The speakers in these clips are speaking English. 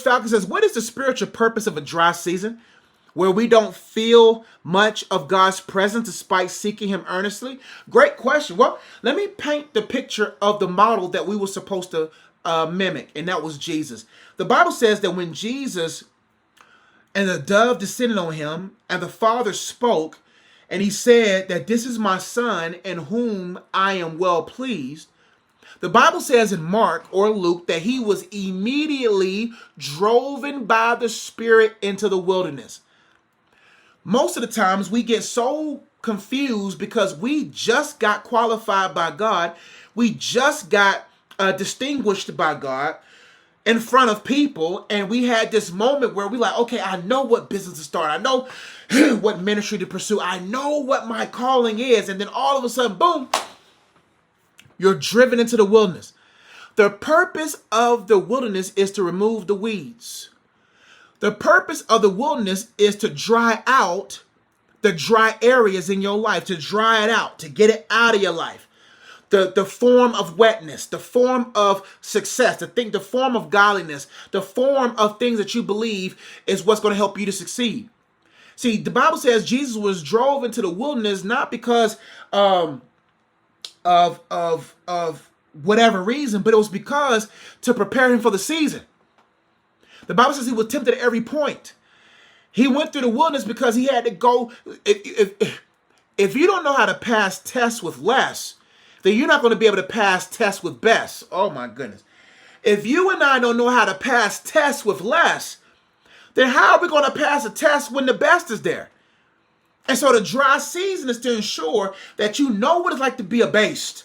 Falcon says, what is the spiritual purpose of a dry season where we don't feel much of God's presence despite seeking him earnestly? Great question. Well, let me paint the picture of the model that we were supposed to mimic, and that was Jesus. The Bible says that when Jesus and the dove descended on him, and the Father spoke, and he said that this is my Son in whom I am well pleased. The Bible says in Mark or Luke that he was immediately driven by the Spirit into the wilderness. Most of the times we get so confused because we just got qualified by God. We just got distinguished by God in front of people, and we had this moment where we like, okay, I know what business to start. I know what ministry to pursue. I know what my calling is. And then all of a sudden, boom, you're driven into the wilderness. The purpose of the wilderness is to remove the weeds. The purpose of the wilderness is to dry out the dry areas in your life, to dry it out, to get it out of your life. The form of wetness, the form of success, the form of godliness, the form of things that you believe is what's going to help you to succeed. See, the Bible says Jesus was drove into the wilderness not because of whatever reason, but it was because to prepare him for the season. The Bible says he was tempted at every point. He went through the wilderness because he had to go. If you don't know how to pass tests with less, then you're not going to be able to pass tests with best. Oh my goodness. If you and I don't know how to pass tests with less, then how are we going to pass a test when the best is there? And so the dry season is to ensure that you know what it's like to be abased.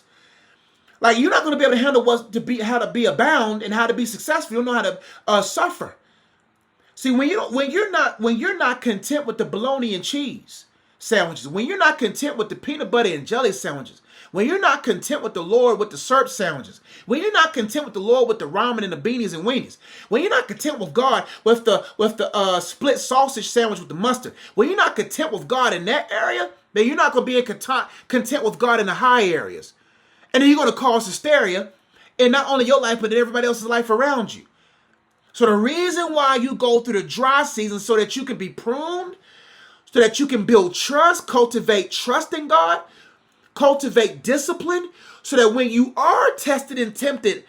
Like, you're not going to be able to handle how to be abound and how to be successful. You don't know how to suffer. See, when you're not content with the bologna and cheese sandwiches, when you're not content with the peanut butter and jelly sandwiches, when you're not content with the Lord with the syrup sandwiches, when you're not content with the Lord with the ramen and the beanies and weenies, when you're not content with God with the split sausage sandwich with the mustard, when you're not content with God in that area, then you're not going to be content with God in the high areas. And then you're going to cause hysteria in not only your life, but in everybody else's life around you. So the reason why you go through the dry season so that you can be pruned, so that you can build trust, cultivate trust in God, cultivate discipline, so that when you are tested and tempted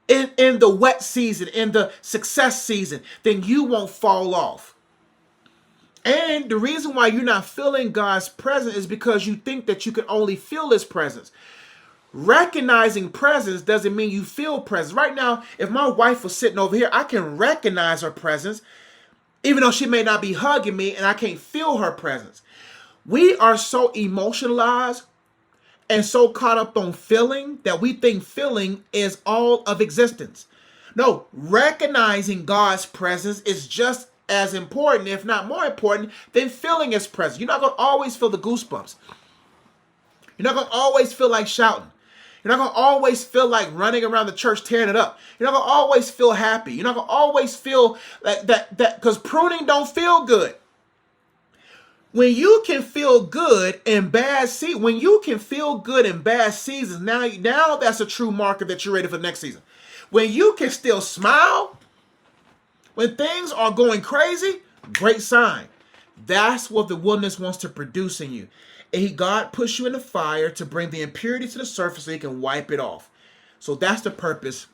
in the wet season, in the success season, then you won't fall off. And the reason why you're not feeling God's presence is because you think that you can only feel his presence. Recognizing presence doesn't mean you feel presence. Right now, if my wife was sitting over here, I can recognize her presence, even though she may not be hugging me and I can't feel her presence. We are so emotionalized and so caught up on feeling that we think feeling is all of existence. No, recognizing God's presence is just as important, if not more important, than feeling his presence. You're not going to always feel the goosebumps. You're not going to always feel like shouting. You're not going to always feel like running around the church tearing it up. You're not going to always feel happy. You're not going to always feel like that because pruning don't feel good. When you can feel good in bad seasons, now that's a true marker that you're ready for the next season. When you can still smile, when things are going crazy, great sign. That's what the wilderness wants to produce in you. God puts you in the fire to bring the impurity to the surface so he can wipe it off. So that's the purpose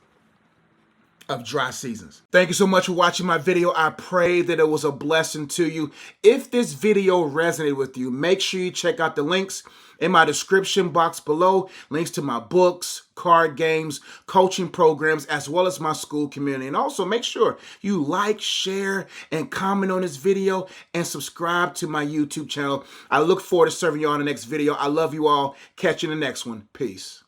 of dry seasons. Thank you so much for watching my video. I pray that it was a blessing to you. If this video resonated with you, make sure you check out the links in my description box below. Links to my books, card games, coaching programs, as well as my school community. And also make sure you like, share, and comment on this video and subscribe to my YouTube channel. I look forward to serving you on the next video. I love you all. Catch you in the next one. Peace.